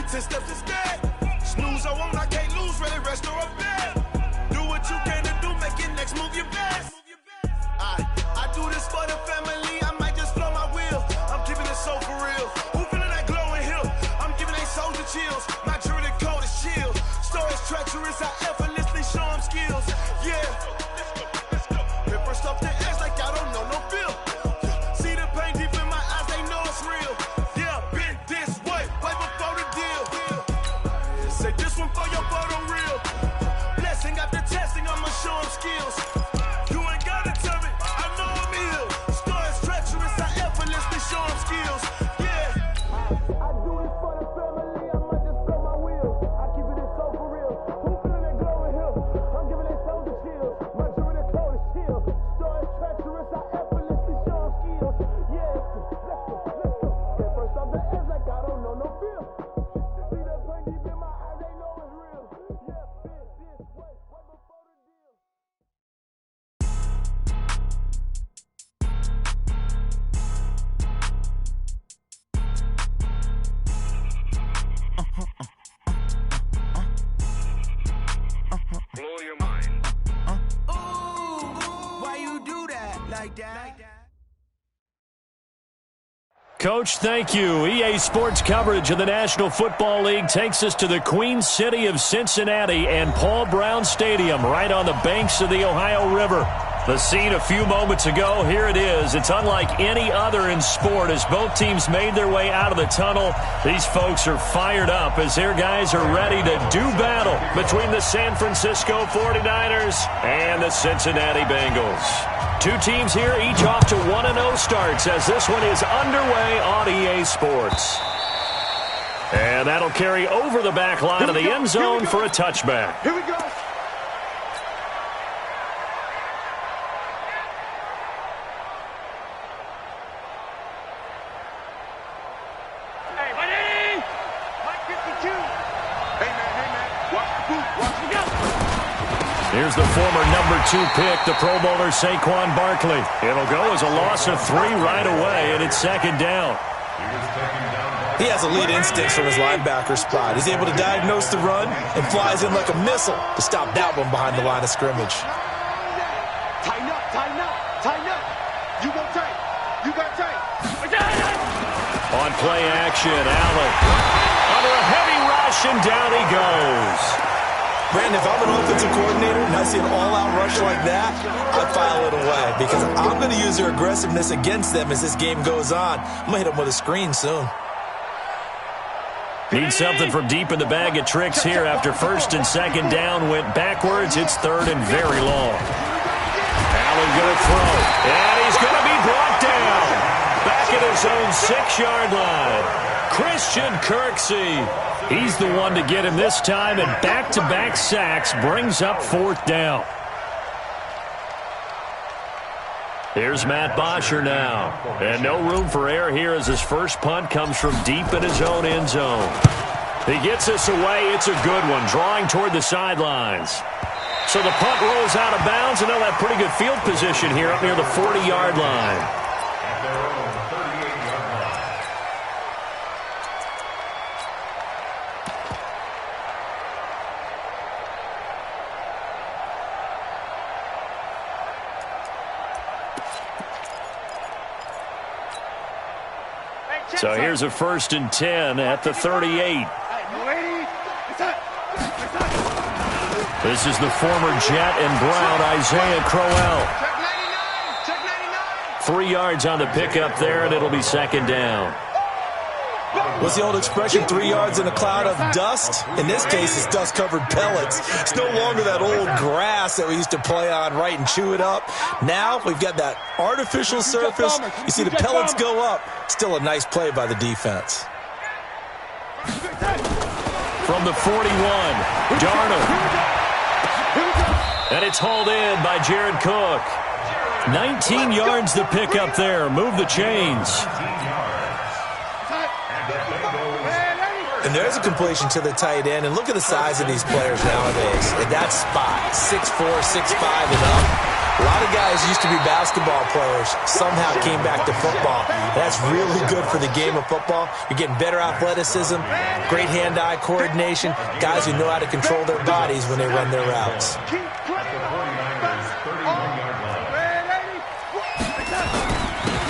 10 steps instead. Snooze or won't, I can't lose, really rest or a bed. Do what you can to do, make your next move your best. I do this for the family, I might just blow my wheel. I'm keeping it so for real. Who feeling that glowing hill? I'm giving they soldier chills. My jewelry cold is chill. Stories treacherous, I effortlessly show them skills. Yeah. Hit first off the edge like I don't know no feel. See the pain deep in my eyes, they know it's real. Yeah, been this way before the deal. Say this one for your photo real. Blessing after testing, I'ma show them skills. You ain't gotta tell me, I know I'm ill. Stories treacherous, I effortlessly show them skills. Yeah. I do this for the family, I might just blow my wheel. I keep it so for real. Who feeling that glowing hill? I'm giving they soldier chills. My jewelry cold is chill. Stories treacherous, I effortlessly show them skills. Yeah, let's go. Get first off the edge like I don't know no feel. See that pain deep in my eyes, they know it's real. Yeah, been this way before the deal. Blow your mind. Why you do that like that? Coach, thank you. EA Sports coverage of the National Football League takes us to the Queen City of Cincinnati and Paul Brown Stadium right on the banks of the Ohio River. The scene a few moments ago, here it is. It's unlike any other in sport as both teams made their way out of the tunnel. These folks are fired up as their guys are ready to do battle between the San Francisco 49ers and the Cincinnati Bengals. Two teams here, each off to 1-0 starts as this one is underway on EA Sports. And that'll carry over the back line of the end zone for a touchback. Here we go. Here's the former number 2 pick, the Pro Bowler Saquon Barkley. It'll go as a loss of 3 right away, and it's second down. He has elite instincts from his linebacker spot. He's able to diagnose the run and flies in like a missile to stop that one behind the line of scrimmage. Tighten up, tighten up, tighten up. You won't tight. You got tight. On play action, Allen. Under a heavy rush, and down he goes. Brandon, if I'm an offensive coordinator and I see an all-out rush like that, I'd file it away because I'm going to use their aggressiveness against them as this game goes on. I'm going to hit them with a screen soon. Need something from deep in the bag of tricks here after first and second down went backwards. It's third and very long. Allen going to throw, and he's going to be brought down. Back at his own 6-yard line. Christian Kirksey. He's the one to get him this time, and back-to-back sacks brings up fourth down. Here's Matt Bosher now. And no room for error here as his first punt comes from deep in his own end zone. He gets this away. It's a good one, drawing toward the sidelines. So the punt rolls out of bounds, and they'll have pretty good field position here up near the 40-yard line. So here's a 1st and 10 at the 38. This is the former Jet and Brown, Isaiah Crowell. 3 yards on the pickup there, and it'll be second down. What's the old expression, 3 yards in a cloud of dust? In this case, it's dust-covered pellets. It's no longer that old grass that we used to play on, right, and chew it up. Now we've got that artificial surface. You see the pellets go up. Still a nice play by the defense. From the 41, Darnold. And it's hauled in by Jared Cook. 19 yards to pick up there. Move the chains. And there's a completion to the tight end. And look at the size of these players nowadays. In that spot, 6'4", 6'5", and up. A lot of guys used to be basketball players, somehow came back to football. That's really good for the game of football. You're getting better athleticism, great hand-eye coordination, guys who know how to control their bodies when they run their routes.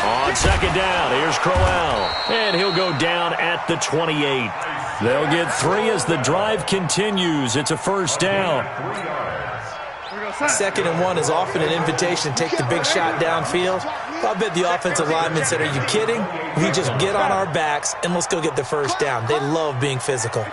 On second down, here's Crowell, and he'll go down at the 28. They'll get 3 as the drive continues. It's a first down. 2nd and 1 is often an invitation to take the big shot downfield. I bet the offensive lineman said, are you kidding? We just get on our backs and let's go get the first down. They love being physical.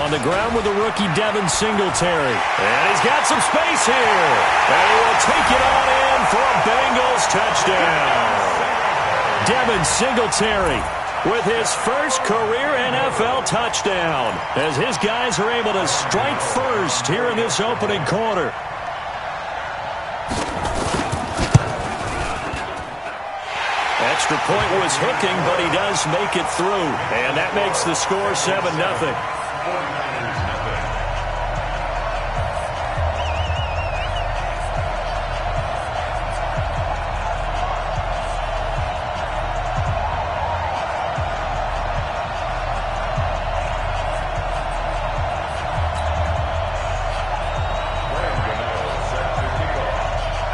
On the ground with the rookie Devin Singletary. And he's got some space here. And he will take it on in for a Bengals touchdown. Devin Singletary with his first career NFL touchdown as his guys are able to strike first here in this opening quarter. Extra point was hooking, but he does make it through. And that makes the score 7-0.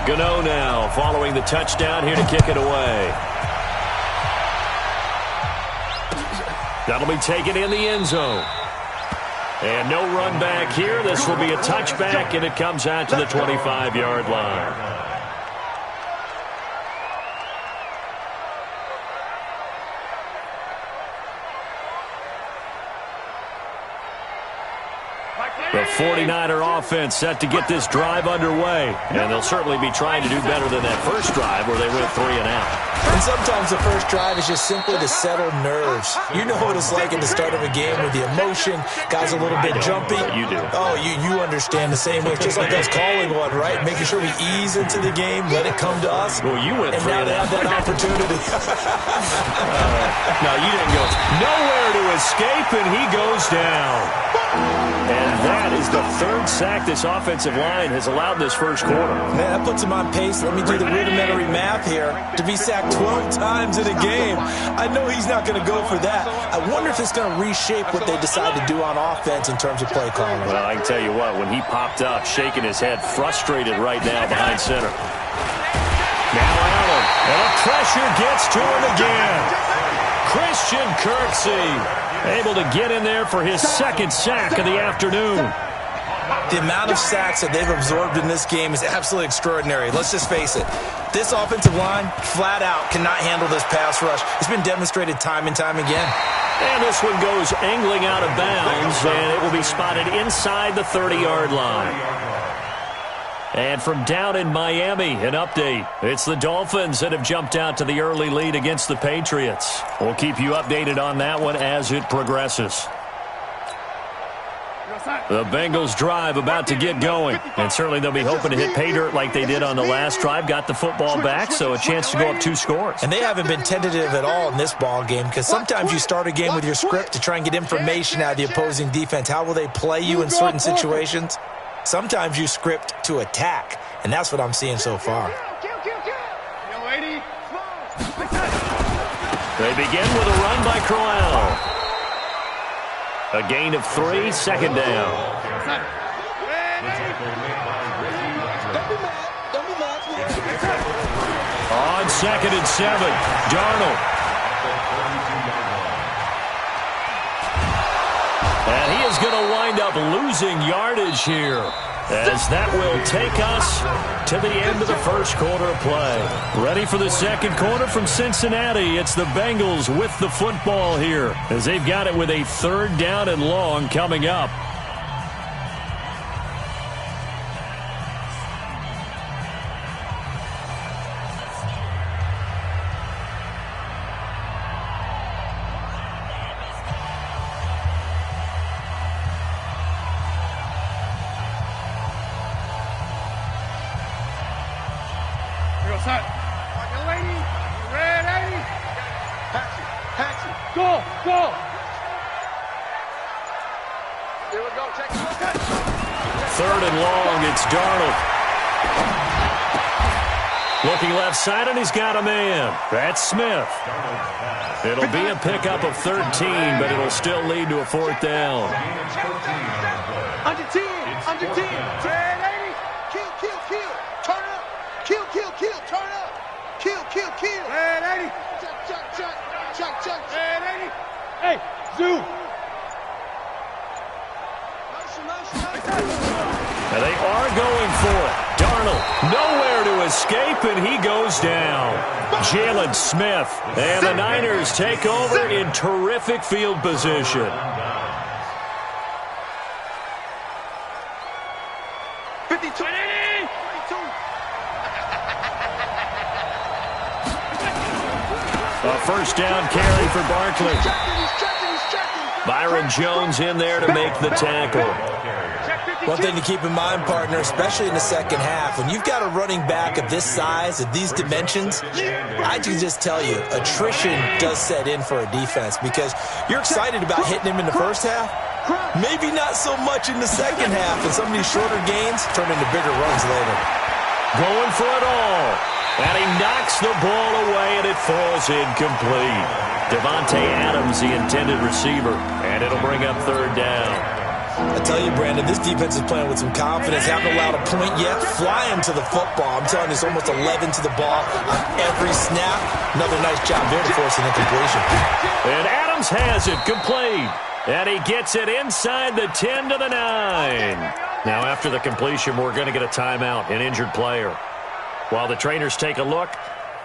Gano now following the touchdown here to kick it away. That'll be taken in the end zone. And no run back here. This will be a touchback, and it comes out to the 25-yard line. The 49er offense set to get this drive underway. And they'll certainly be trying to do better than that first drive where they went 3 and out. And sometimes the first drive is just simply to settle nerves. You know what it's like at the start of a game with the emotion. Guys a little bit jumpy. You do. Oh, you understand the same way. It's just like us calling one, right? Making sure we ease into the game, let it come to us. Well, you went 3 and now they have that opportunity. No, you didn't go. Nowhere to escape, and he goes down. And that is the 3rd sack this offensive line has allowed this first quarter. Man, that puts him on pace. Let me do the rudimentary math here. To be sacked 12 times in a game, I know he's not going to go for that. I wonder if it's going to reshape what they decide to do on offense in terms of play calling. Well, I can tell you what, when he popped up, shaking his head, frustrated right now behind center. Now Allen, and a pressure gets to him again. Christian Kirksey able to get in there for his 2nd sack of the afternoon. The amount of sacks that they've absorbed in this game is absolutely extraordinary. Let's just face it. This offensive line, flat out, cannot handle this pass rush. It's been demonstrated time and time again. And this one goes angling out of bounds, and it will be spotted inside the 30-yard line. And from down in Miami, an update. It's the Dolphins that have jumped out to the early lead against the Patriots. We'll keep you updated on that one as it progresses. The Bengals drive about to get going. And certainly they'll be hoping to hit pay dirt like they did on the last drive. Got the football back, so a chance to go up 2 scores. And they haven't been tentative at all in this ball game because sometimes you start a game with your script to try and get information out of the opposing defense. How will they play you in certain situations? Sometimes you script to attack, and that's what I'm seeing so far. They begin with a run by Crowell. A gain of 3, 2nd down. On 2nd and 7, Darnold. And he is going to wind up losing yardage here, as that will take us to the end of the first quarter of play. Ready for the 2nd quarter from Cincinnati. It's the Bengals with the football here, as they've got it with a 3rd down and long coming up. Here we go. Check it. 3rd and long. It's Darnold. Looking left side, and he's got a man. That's Smith. It'll be a pickup of 13, but it'll still lead to a 4th down. Under 10. Under 10. Red 80. Kill, kill, kill. Turn up. Kill, kill, kill. Turn up. Kill, kill, kill. Red 80. Chuck, chuck, chuck. Chuck, chuck. Red 80. Hey, zoom. Now they are going for it. Darnold nowhere to escape, and he goes down. Jalen Smith. And the Niners take over in terrific field position. 52. A 1st down carry for Barkley. Byron Jones in there to make the tackle. One thing to keep in mind, partner, especially in the second half, when you've got a running back of this size, of these dimensions, I can just tell you, attrition does set in for a defense because you're excited about hitting him in the first half, maybe not so much in the second half, and some of these shorter gains turn into bigger runs later. Going for it all. And he knocks the ball away, and it falls incomplete. Devontae Adams, the intended receiver, and it'll bring up 3rd down. I tell you, Brandon, this defense is playing with some confidence. Haven't allowed a point yet. Flying to the football. I'm telling you, it's almost 11 to the ball on every snap. Another nice job there to force an incompletion. And Adams has it complete. And he gets it inside the 10 to the 9. Now, after the completion, we're going to get a timeout, an injured player. While the trainers take a look,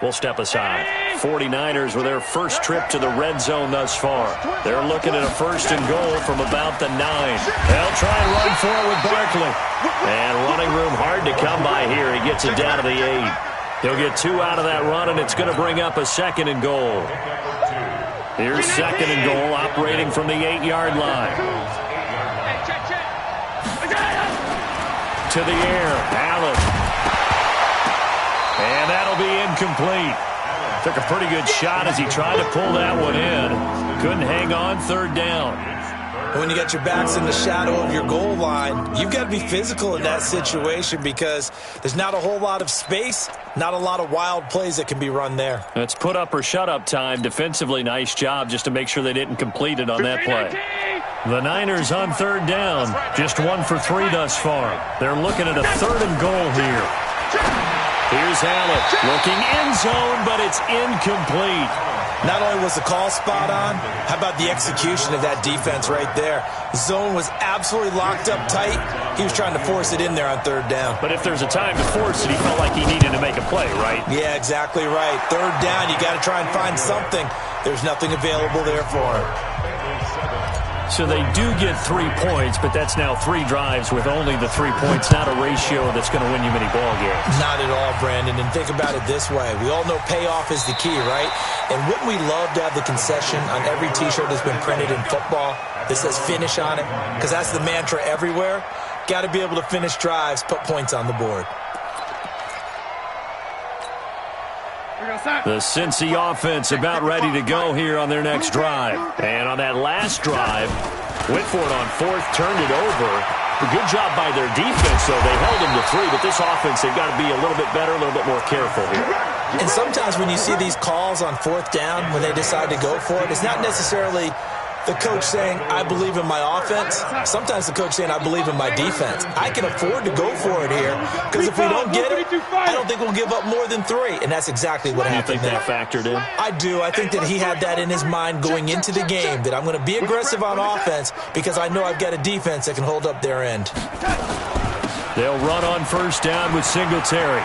we'll step aside. 49ers with their first trip to the red zone thus far. They're looking at a 1st and goal from about the 9. They'll try and run for it with Barkley. And running room hard to come by here. He gets it down to the 8. He'll get 2 out of that run, and it's going to bring up a 2nd and goal. Here's 2nd and goal, operating from the 8-yard line. To the air, Allen. And that'll be incomplete. Took a pretty good shot as he tried to pull that one in. Couldn't hang on, 3rd down. When you got your backs in the shadow of your goal line, you've got to be physical in that situation because there's not a whole lot of space, not a lot of wild plays that can be run there. It's put up or shut up time. Defensively, nice job just to make sure they didn't complete it on that play. The Niners on 3rd down. Just 1 for 3 thus far. They're looking at a 3rd and goal here. Here's Allen looking end zone, but it's incomplete. Not only was the call spot on, how about the execution of that defense right there? The zone was absolutely locked up tight. He was trying to force it in there on 3rd down. But if there's a time to force it, he felt like he needed to make a play, right? Yeah, exactly right. 3rd down, you got to try and find something. There's nothing available there for him. So they do get 3 points, but that's now 3 drives with only the 3 points, not a ratio that's going to win you many ball games. Not at all, Brandon. And think about it this way. We all know payoff is the key, right? And wouldn't we love to have the concession on every T-shirt that's been printed in football that says finish on it? Because that's the mantra everywhere. Got to be able to finish drives, put points on the board. The Cincy offense about ready to go here on their next drive. And on that last drive, went for it on 4th, turned it over. A good job by their defense, though. They held them to 3, but this offense, they've got to be a little bit better, a little bit more careful here. And sometimes when you see these calls on 4th down, when they decide to go for it, it's not necessarily the coach saying, I believe in my offense. Sometimes the coach saying, I believe in my defense. I can afford to go for it here because if we don't get it, I don't think we'll give up more than 3. And that's exactly what happened there. You think that factored in? I do. I think that he had that in his mind going into the game, that I'm going to be aggressive on offense because I know I've got a defense that can hold up their end. They'll run on 1st down with Singletary.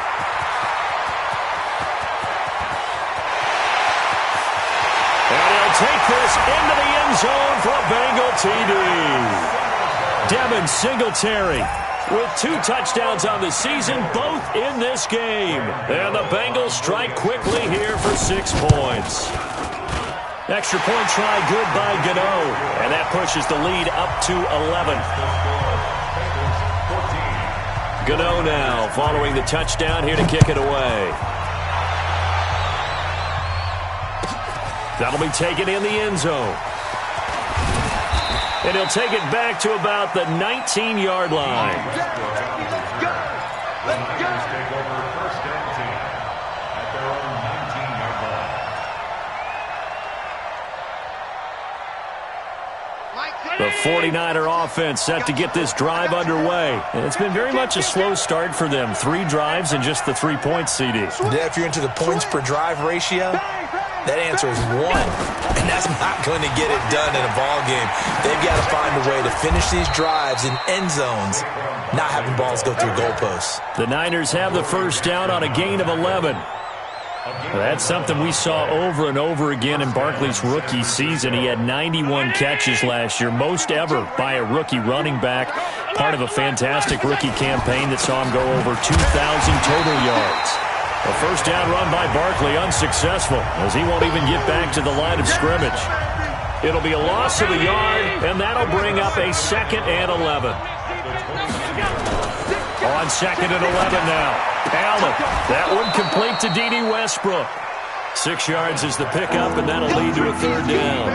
Take this into the end zone for a Bengal TD. Devin Singletary with 2 touchdowns on the season, both in this game. And the Bengals strike quickly here for 6 points. Extra point try good by Gano. And that pushes the lead up to 11. Gano now following the touchdown here to kick it away. That'll be taken in the end zone. And he'll take it back to about the 19-yard line. The 49er offense set to get this drive underway. And it's been very much a slow start for them. 3 drives and just the 3 points, CD. Yeah, if you're into the points per drive ratio, that answer is 1. And that's not going to get it done in a ball game. They've got to find a way to finish these drives in end zones, not having balls go through goalposts. The Niners have the first down on a gain of 11. That's something we saw over and over again in Barkley's rookie season. He had 91 catches last year, most ever by a rookie running back, part of a fantastic rookie campaign that saw him go over 2,000 total yards. A first down run by Barkley unsuccessful, as he won't even get back to the line of scrimmage. It'll be a loss of a yard, and that'll bring up a 2nd and 11. On 2nd and 11 now. Allen, that one complete to D.D. Westbrook. 6 yards is the pickup, and that'll lead to a 3rd down.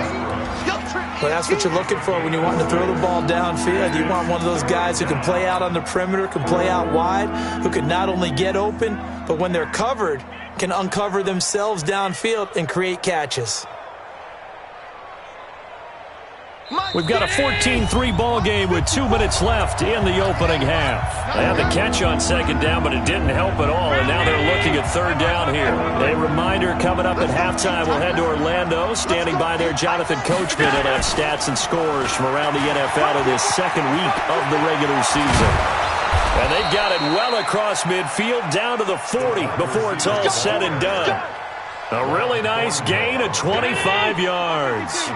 Well, that's what you're looking for when you want to throw the ball downfield. You want one of those guys who can play out on the perimeter, can play out wide, who can not only get open, but when they're covered, can uncover themselves downfield and create catches. We've got a 14-3 ball game with 2 minutes left in the opening half. They had the catch on 2nd down, but it didn't help at all, and now they're looking at 3rd down here. A reminder, coming up at halftime, we'll head to Orlando. Standing by there, Jonathan Coachman will have stats and scores from around the NFL in this 2nd week of the regular season. And they've got it well across midfield, down to the 40 before it's all said and done. A really nice gain of 25 yards.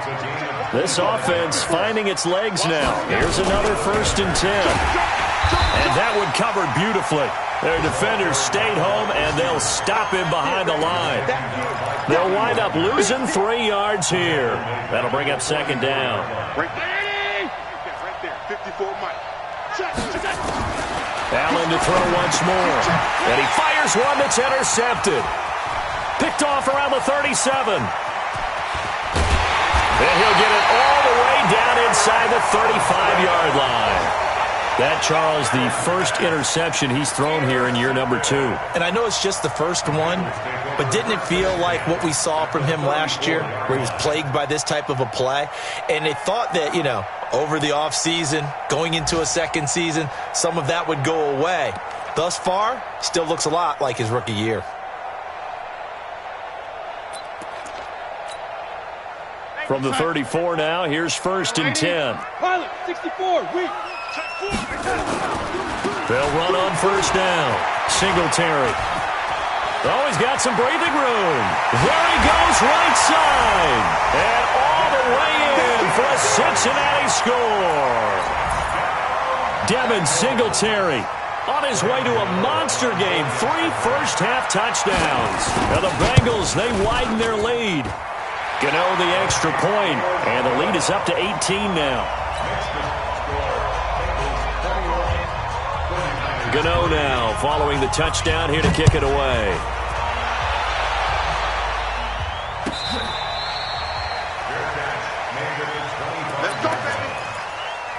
This offense finding its legs now. Here's another 1st and 10. And that one covered beautifully. Their defenders stayed home, and they'll stop him behind the line. They'll wind up losing 3 yards here. That'll bring up 2nd down. Allen to throw once more. And he fires one that's intercepted. Picked off around the 37. And he'll get it all the way down inside the 35-yard line. That, Charles, the first interception he's thrown here in year number 2. And I know it's just the first one, but didn't it feel like what we saw from him last year, where he was plagued by this type of a play? And they thought that, you know, over the offseason, going into a 2nd season, some of that would go away. Thus far, still looks a lot like his rookie year. From the 34 now, here's 1st and 10. Pilot, 64, weak. They'll run on 1st down. Singletary. Oh, he's got some breathing room. There he goes, right side. And all the way in for a Cincinnati score. Devin Singletary on his way to a monster game. 3 first-half touchdowns. Now the Bengals, they widen their lead. Gano the extra point, and the lead is up to 18 now. Gano now following the touchdown here to kick it away.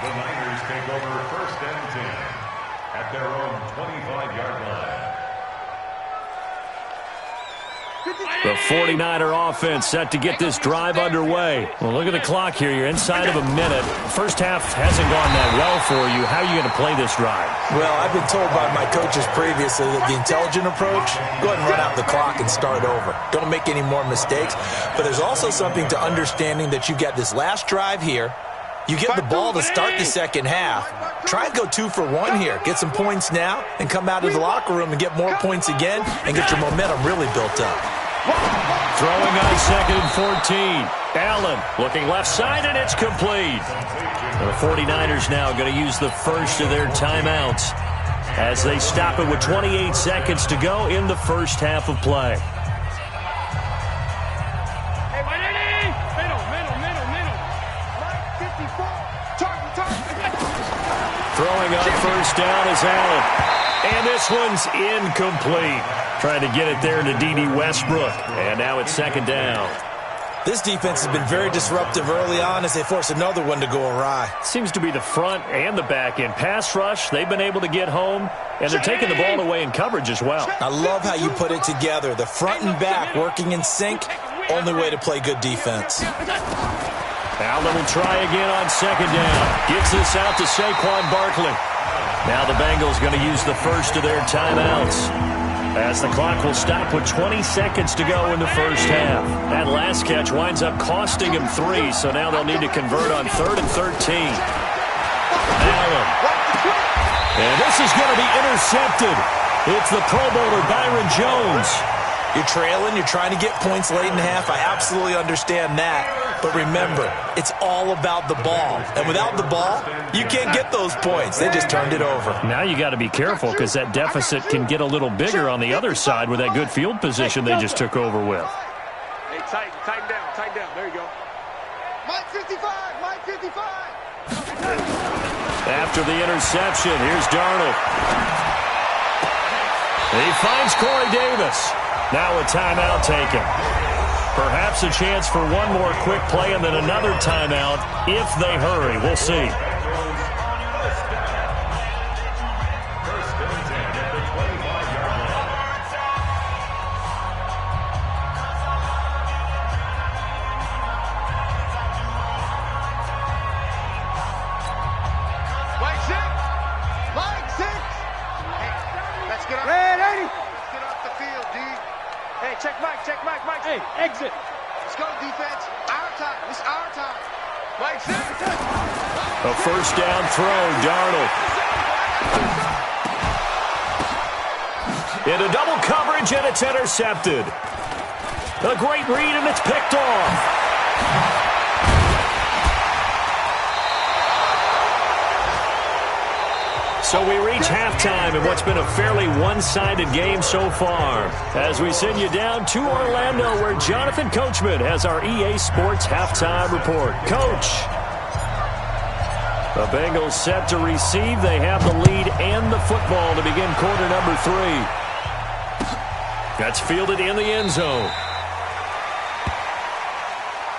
The Niners take over 1st and 10 at their own 25-yard line. The 49er offense set to get this drive underway. Well, look at the clock here. You're inside of a minute. First half hasn't gone that well for you. How are you going to play this drive? Well, I've been told by my coaches previously that the intelligent approach, go ahead and run out the clock and start over. Don't make any more mistakes. But there's also something to understanding that you got this last drive here. You get the ball to start the 2nd half. Try and go 2 for 1 here. Get some points now and come out of the locker room and get more points again and get your momentum really built up. Throwing on 2nd and 14. Allen looking left side, and it's complete. The 49ers now going to use the first of their timeouts as they stop it with 28 seconds to go in the first half of play. Throwing on 1st down is Allen. And this one's incomplete. Trying to get it there to D.D. Westbrook. And now it's 2nd down. This defense has been very disruptive early on as they force another one to go awry. Seems to be the front and the back end. Pass rush, they've been able to get home, and they're taking the ball away in coverage as well. I love how you put it together. The front and back working in sync, only way to play good defense. Allen will try again on second down. Gets this out to Saquon Barkley. Now the Bengals going to use the first of their timeouts, as the clock will stop with 20 seconds to go in the first half. That last catch winds up costing him 3, so now they'll need to convert on 3rd and 13. Allen. And this is going to be intercepted. It's the Pro Bowler Byron Jones. You're trailing, you're trying to get points late in half. I absolutely understand that. But remember, it's all about the ball. And without the ball, you can't get those points. They just turned it over. Now you got to be careful because that deficit can get a little bigger on the other side with that good field position they just took over with. Hey, tighten down. There you go. Mike 55, Mike 55. After the interception, here's Darnold. He finds Corey Davis. Now a timeout taken. Perhaps a chance for one more quick play and then another timeout if they hurry. We'll see. Mike 6. Hey, let's get up. Red 80. Let's get off the field, D. Hey, check Mike. Hey, exit. Let's go, defense. Our time. It's our time. Mike 6. A first down throw, Darnold. Into double coverage, and it's intercepted. A great read, and it's picked off. So we reach halftime in what's been a fairly one-sided game so far, as we send you down to Orlando, where Jonathan Coachman has our EA Sports halftime report. Coach. The Bengals set to receive. They have the lead and the football to begin quarter number 3. That's fielded in the end zone.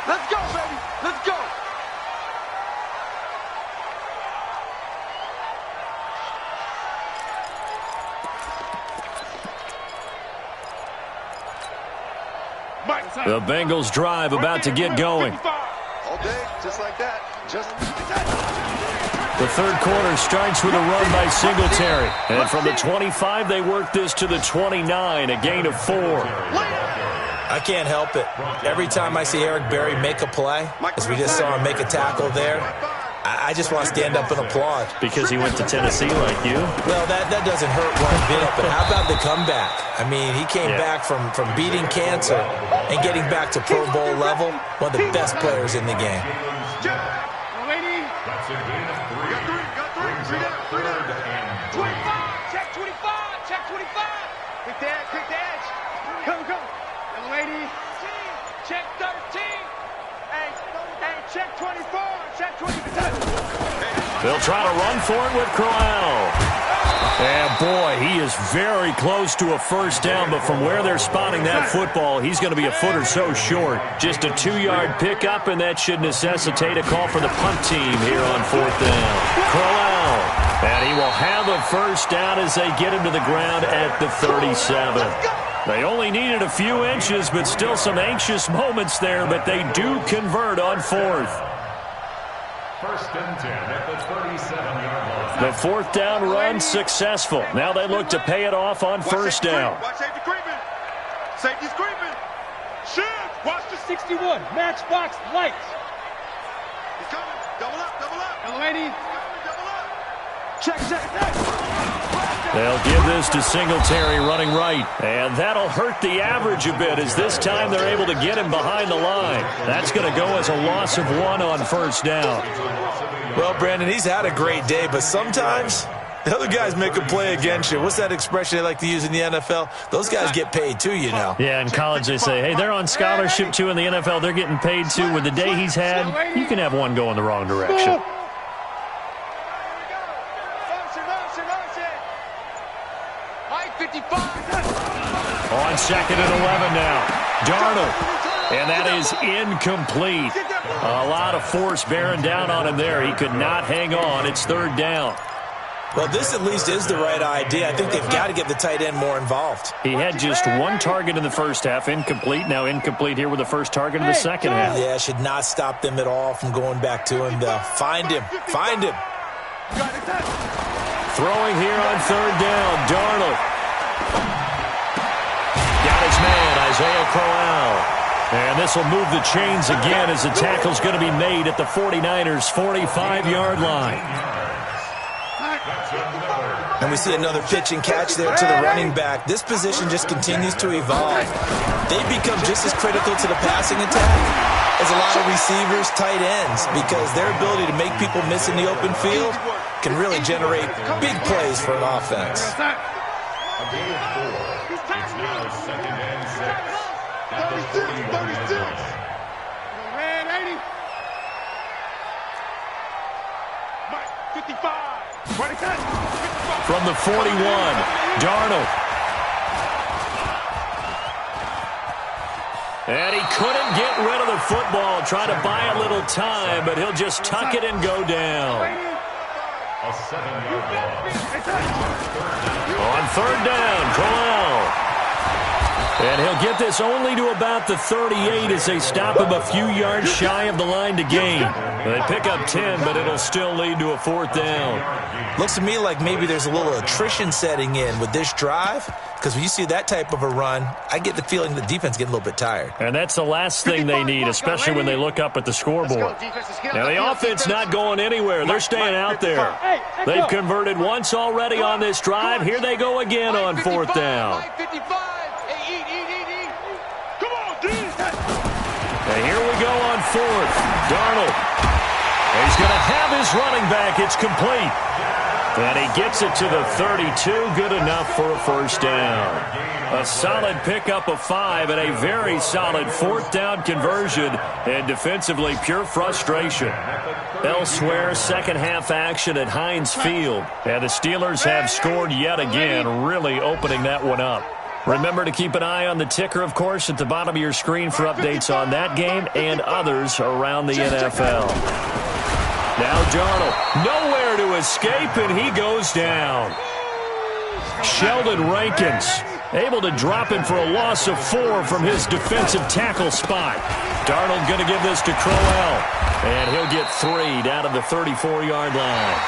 Let's go, baby. Let's go. The Bengals drive about to get going. All day, just like that. The third quarter starts with a run by Singletary. And from the 25, they work this to the 29, a gain of 4. I can't help it. Every time I see Eric Berry make a play, as we just saw him make a tackle there, I just want to stand up and applaud. Because he went to Tennessee like you? Well, that doesn't hurt one bit, but how about the comeback? I mean, he came back from beating cancer and getting back to Pro Bowl level, one of the best players in the game. That's a gain of 3. Brings up 3rd and 3. Check 25. Quick edge. Come. Young lady. Check 13. Hey, check 24. Check 24. They'll try to run for it with Crowell. And boy, he is very close to a first down, but from where they're spotting that football, he's going to be a foot or so short. Just a 2-yard pickup, and that should necessitate a call for the punt team here on 4th down. Crowell, and he will have a first down as they get him to the ground at the 37. They only needed a few inches, but still some anxious moments there, but they do convert on 4th. 1st and 10 at the 37-yard line. The 4th down run successful. Now they look to pay it off on 1st down. Watch safety creeping. Safety's creeping. Shift. Watch the 61. Matchbox lights. He's coming. Double up. Young lady. Double up. Check. They'll give this to Singletary running right. And that'll hurt the average a bit, as this time they're able to get him behind the line. That's going to go as a loss of 1 on 1st down. Well, Brandon, he's had a great day, but sometimes the other guys make a play against you. What's that expression they like to use in the NFL? Those guys get paid too, you know. Yeah, in college they say, hey, they're on scholarship too. In the NFL, they're getting paid too. With the day he's had, you can have one go in the wrong direction. On 2nd and 11 now. Darnold. And that is incomplete. A lot of force bearing down on him there. He could not hang on. It's third down. Well, this at least is the right idea. I think they've got to get the tight end more involved. He had just one target in the first half, incomplete. Now incomplete here with the first target in the second half. Yeah, should not stop them at all from going back to him, though. Find him. Find him. Throwing here on third down. Darnold. Got his man, Isaiah Crowell. And this will move the chains again as the tackle's going to be made at the 49ers' 45-yard line. And we see another pitch and catch there to the running back. This position just continues to evolve. They become just as critical to the passing attack as a lot of receivers, tight ends, because their ability to make people miss in the open field can really generate big plays for an offense. A gain of 4. It's now 2nd and 6. At the 41-yard line. Red 80. 55. 25. From the 41, Darnold. And he couldn't get rid of the football. Try to buy a little time, but he'll just tuck it and go down. A 7-yard loss. On third down, Crowell. And he'll get this only to about the 38 as they stop him a few yards shy of the line to gain. They pick up 10, but it'll still lead to a fourth down. Looks to me like maybe there's a little attrition setting in with this drive, because when you see that type of a run, I get the feeling the defense getting a little bit tired. And that's the last thing they need, especially when they look up at the scoreboard. Now, the offense not going anywhere. They're staying out there. They've converted once already on this drive. Here they go again on fourth down. And here we go on fourth. Darnold. He's going to have his running back. It's complete. And he gets it to the 32. Good enough for a first down. A solid pickup of 5 and a very solid fourth down conversion. And defensively, pure frustration. Elsewhere, second half action at Heinz Field. And the Steelers have scored yet again, really opening that one up. Remember to keep an eye on the ticker, of course, at the bottom of your screen for updates on that game and others around the NFL. Now Darnold, nowhere to escape, and he goes down. Sheldon Rankins able to drop him for a loss of 4 from his defensive tackle spot. Darnold going to give this to Crowell, and he'll get 3 down to the 34-yard line.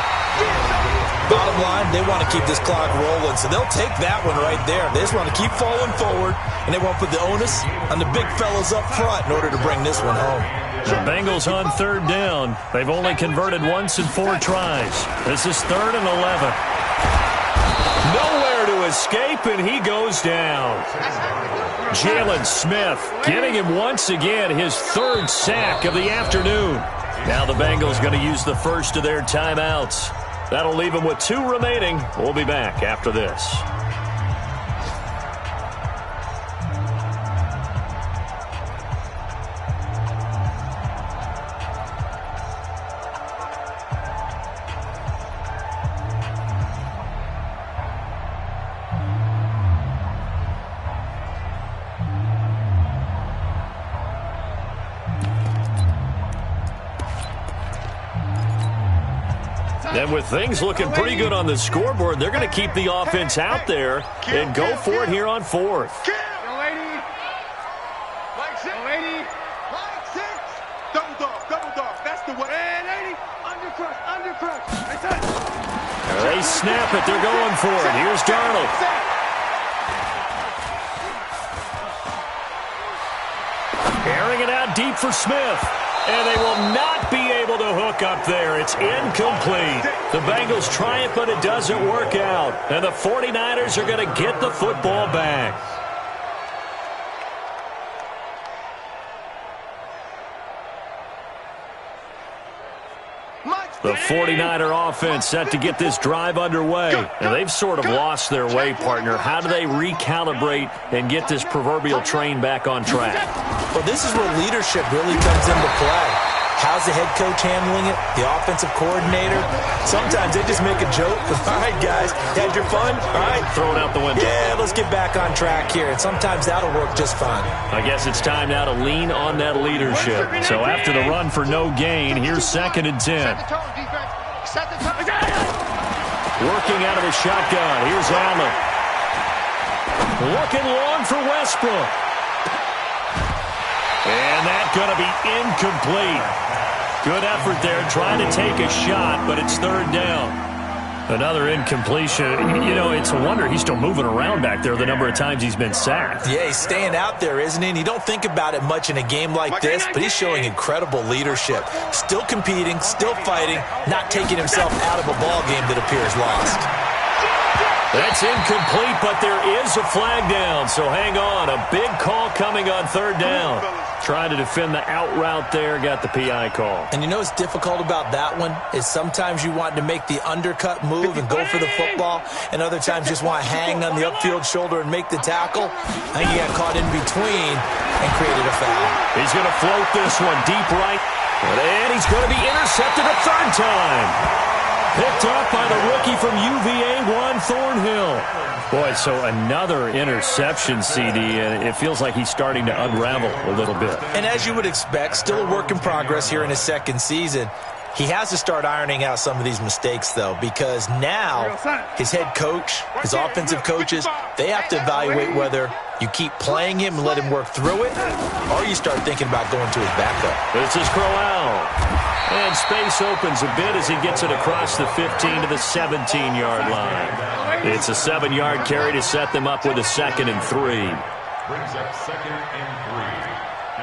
Bottom line, they want to keep this clock rolling, so they'll take that one right there. They just want to keep falling forward, and they want to put the onus on the big fellas up front in order to bring this one home. The Bengals on third down. They've only converted once in 4 tries. This is 3rd and 11. Nowhere to escape, and he goes down. Jalen Smith getting him once again, his 3rd sack of the afternoon. Now the Bengals going to use the first of their timeouts. That'll leave them with 2 remaining. We'll be back after this. And with things looking pretty good on the scoreboard, they're going to keep the offense out there and go for it here on fourth. They snap it. They're going for it. Here's Darnold. Airing it out deep for Smith. And they will not be able to hook up there. It's incomplete. The Bengals try it, but it doesn't work out. And the 49ers are going to get the football back. The 49er offense set to get this drive underway. And they've sort of lost their way, partner. How do they recalibrate and get this proverbial train back on track? Well, this is where leadership really comes into play. How's the head coach handling it? The offensive coordinator? Sometimes they just make a joke. All right, guys, had your fun? All right. Throw it out the window. Yeah, let's get back on track here. And sometimes that'll work just fine. I guess it's time now to lean on that leadership. So after the run for no gain, here's 2nd and 10. Working out of the shotgun. Here's Allen. Looking long for Westbrook. And that's going to be incomplete. Good effort there trying to take a shot, but it's 3rd down. Another incompletion. You know, it's a wonder he's still moving around back there the number of times he's been sacked. Yeah, he's staying out there, isn't he? And you don't think about it much in a game like this, but he's showing incredible leadership. Still competing, still fighting, not taking himself out of a ball game that appears lost. That's incomplete, but there is a flag down, so hang on. A big call coming on 3rd down. Trying to defend the out route there, got the PI call. And you know what's difficult about that one is sometimes you want to make the undercut move and go for the football, and other times just want to hang on the upfield shoulder and make the tackle. I think he got caught in between and created a foul. He's going to float this one deep right, and he's going to be intercepted a 3rd time. Picked up by the rookie from UVA, Juan Thornhill. Boy, so another interception, CD, and it feels like he's starting to unravel a little bit. And as you would expect, still a work in progress here in his 2nd season. He has to start ironing out some of these mistakes, though, because now his head coach, his offensive coaches, they have to evaluate whether you keep playing him and let him work through it, or you start thinking about going to his backup. This is Crowell. And space opens a bit as he gets it across the 15 to the 17-yard line. It's a 7-yard carry to set them up with a 2nd and 3. Brings up 2nd and 3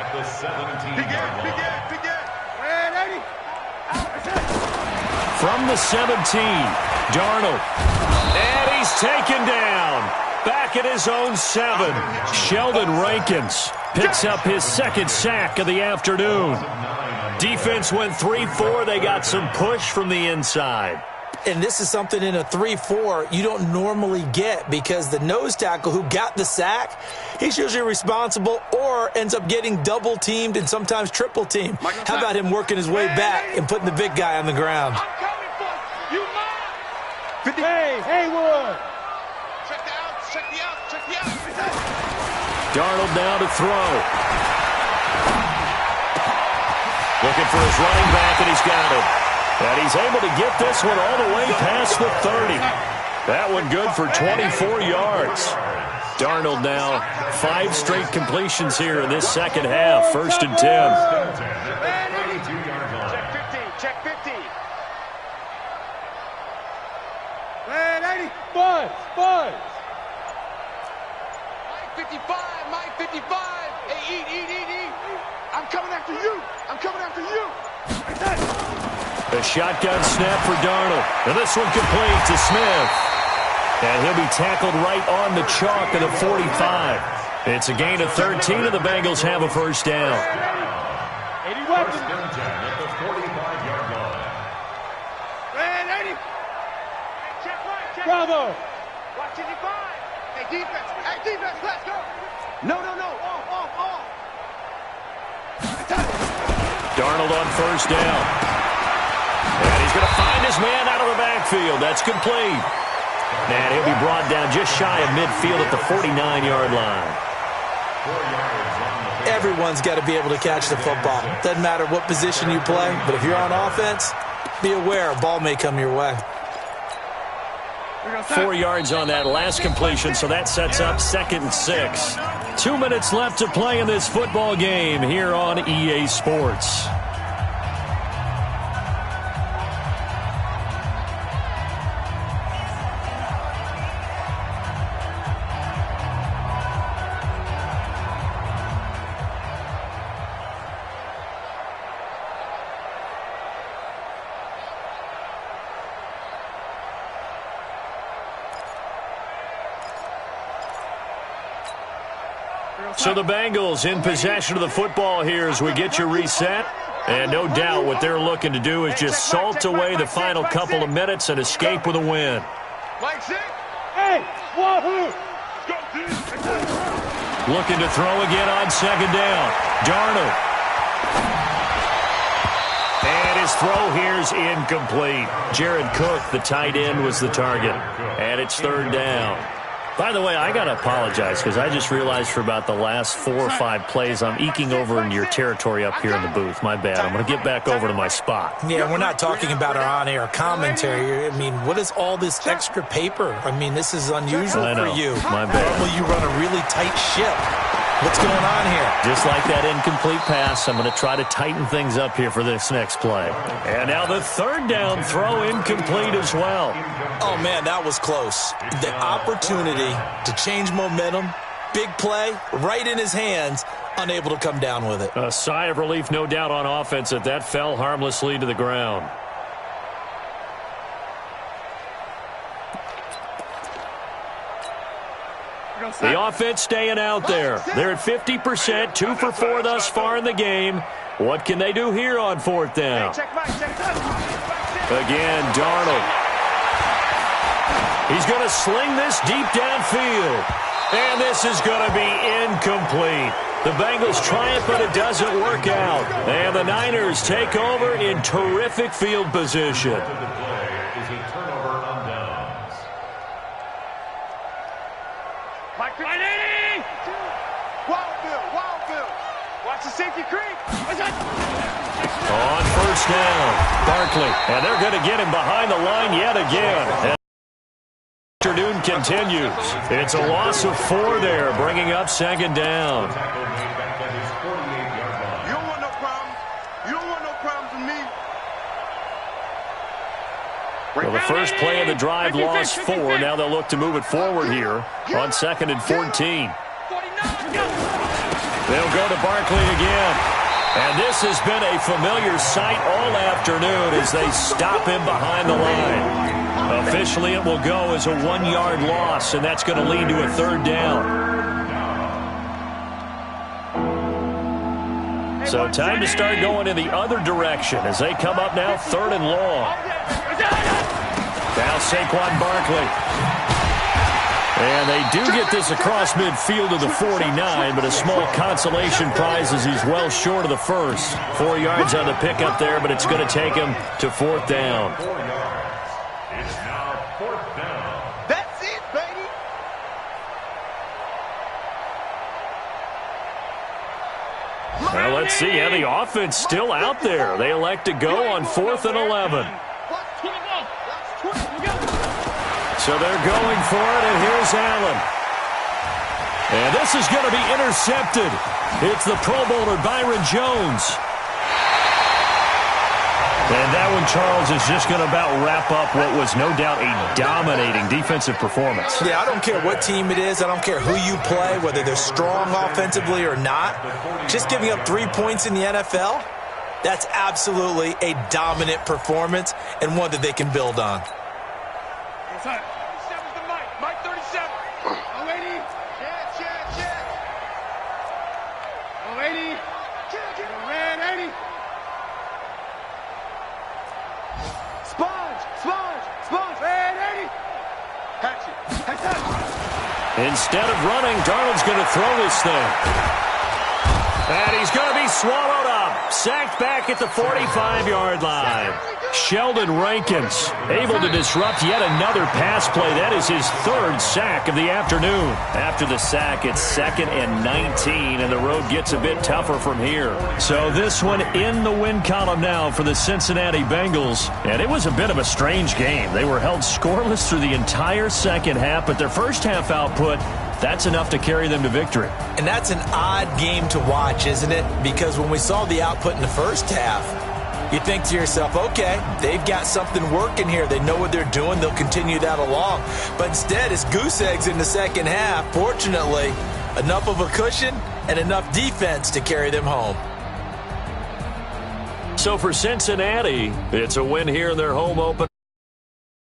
at the 17-yard line. From the 17, Darnold. And he's taken down. Back at his own 7. Sheldon Rankins picks up his 2nd sack of the afternoon. Defense went 3-4. They got some push from the inside. And this is something in a 3-4 you don't normally get because the nose tackle who got the sack, he's usually responsible or ends up getting double-teamed and sometimes triple-teamed. How about him working his way back and putting the big guy on the ground? I'm coming for you. Hey, Haywood. Check the out, check the out, check the out. Darnold now to throw. Looking for his running back, and he's got it. And he's able to get this one all the way past the 30. That one good for 24 yards. Darnold now 5 straight completions here in this 2nd half. 1st and 10. Check 50. Man, 80. Buzz. Mike 55. Mike 55. Hey, eat. I'm coming after you. A shotgun snap for Darnold. And this one complete to Smith. And he'll be tackled right on the chalk of the 45. It's a gain of 13, and the Bengals have a 1st down. 80 weapons. At the 45-yard line. Man, 80. Check right. Bravo. Watch 55. Hey, defense, let's go. No. Off. Darnold on 1st down. And he's going to find his man out of the backfield. That's complete. And he'll be brought down just shy of midfield at the 49-yard line. Everyone's got to be able to catch the football. Doesn't matter what position you play, but if you're on offense, be aware a ball may come your way. 4 yards on that last completion, so that sets up 2nd and 6. 2 minutes left to play in this football game here on EA Sports. So the Bengals in possession of the football here as we get you reset. And no doubt what they're looking to do is just salt away the final couple of minutes and escape with a win. Hey, wahoo! Looking to throw again on 2nd down. Darnold. throw here's incomplete. Jared Cook, the tight end, was the target. And it's third down. By the way, I got to apologize because I just realized for about the last 4 or 5 plays I'm eking over into your territory up here in the booth. My bad. I'm going to get back over to my spot. Yeah, we're not talking about our on-air commentary. I mean, what is all this extra paper? I mean, this is unusual for you. My bad. Normally you run a really tight ship. What's going on here? Just like that incomplete pass, I'm going to try to tighten things up here for this next play. And now the third down throw incomplete as well. Oh, man, that was close. The opportunity to change momentum, big play, right in his hands, unable to come down with it. A sigh of relief, no doubt, on offense that that fell harmlessly to the ground. The offense staying out there. They're at 50%, 2 for 4 thus far in the game. What can they do here on fourth down? Again, Darnold. He's going to sling this deep downfield. And this is going to be incomplete. The Bengals triumph, but it doesn't work out. And the Niners take over in terrific field position. Watch the safety creep. On first down, Barkley. And they're going to get him behind the line yet again. And the afternoon continues. It's a loss of 4 there, bringing up second down. You don't want no problems. You don't want no problems with me. Well, the first play of the drive lost 4. Now they'll look to move it forward here on 2nd and 14. They'll go to Barkley again. And this has been a familiar sight all afternoon as they stop him behind the line. Officially, it will go as a 1-yard loss, and that's going to lead to a third down. So time to start going in the other direction as they come up now 3rd and long. Now Saquon Barkley. And they do get this across midfield to the 49, but a small consolation prize as he's well short of the first. 4 yards on the pickup there, but it's going to take him to 4th down. It's now 4th down. That's it, baby. Well, let's see. Yeah, the offense still out there. They elect to go on 4th and 11. So they're going for it, and here's Allen. And this is going to be intercepted. It's the Pro Bowler Byron Jones. And that one, Charles, is just going to about wrap up what was no doubt a dominating defensive performance. Yeah, I don't care what team it is. I don't care who you play, whether they're strong offensively or not. Just giving up 3 points in the NFL, that's absolutely a dominant performance and one that they can build on. Mike 37. 080. Check. 080. Red 80. Sponge. Red 80. Catch it. Instead of running, Darnold's going to throw this thing. And he's going to be swallowed up. Sacked back at the 45-yard line. Sheldon Rankins able to disrupt yet another pass play. That is his 3rd sack of the afternoon. After the sack, it's 2nd and 19, and the road gets a bit tougher from here. So this one in the win column now for the Cincinnati Bengals. And it was a bit of a strange game. They were held scoreless through the entire second half, but their first half output, that's enough to carry them to victory. And that's an odd game to watch, isn't it? Because when we saw the output in the first half, you think to yourself, okay, they've got something working here. They know what they're doing. They'll continue that along. But instead, it's goose eggs in the second half. Fortunately, enough of a cushion and enough defense to carry them home. So for Cincinnati, it's a win here in their home opener.